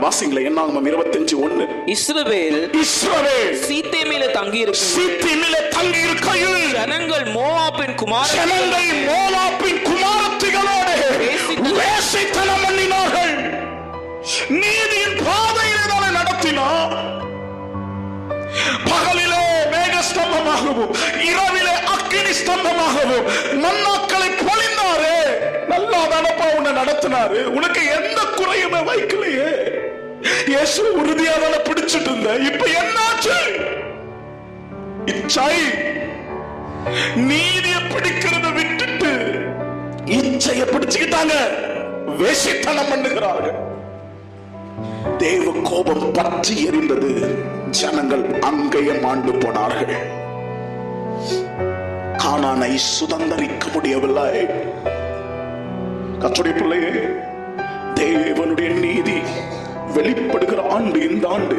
வாசிங்களே, என்னாகமம் 25:1. இஸ்ரவேல் சீத்தேமிலே தங்கி இருக்கையில் ஜனங்கள் மோவாபின் குமாரத்திகளோடு வேசித்தனம் பண்ணினார்கள். நீதியின் பாதையிலே தானே நடத்தினார். பகலிலே மேக ஸ்தம்பமாகவும் இரவிலே அக்கினி ஸ்தம்பமாகவும் மன்னாக்களை பொழிந்தாரே. நல்லா தானப்பா உன்னை நடத்தினாரு. உனக்கு எந்த குறையுமே வைக்கலையே. இயேசு உறுதியாக பிடிச்சிட்டு இருந்த. இப்ப என்னாச்சு? இச்சை நீதியை பிடிக்கிறத விட்டுட்டு இச்சையை பிடிச்சுக்கிட்டாங்க. வேசித்தனம் பண்ணுகிறார்கள். தேவ கோபம் பற்றி எரிந்தது. ஜனங்கள் அங்கேயே மாண்டு போனார்கள். கானானை சுதந்தரிக்க முடியவில்லை. கர்த்தருடைய பிள்ளையே, தேவனுடைய நீதி வெளிப்படுகிற ஆண்டு இந்த ஆண்டு.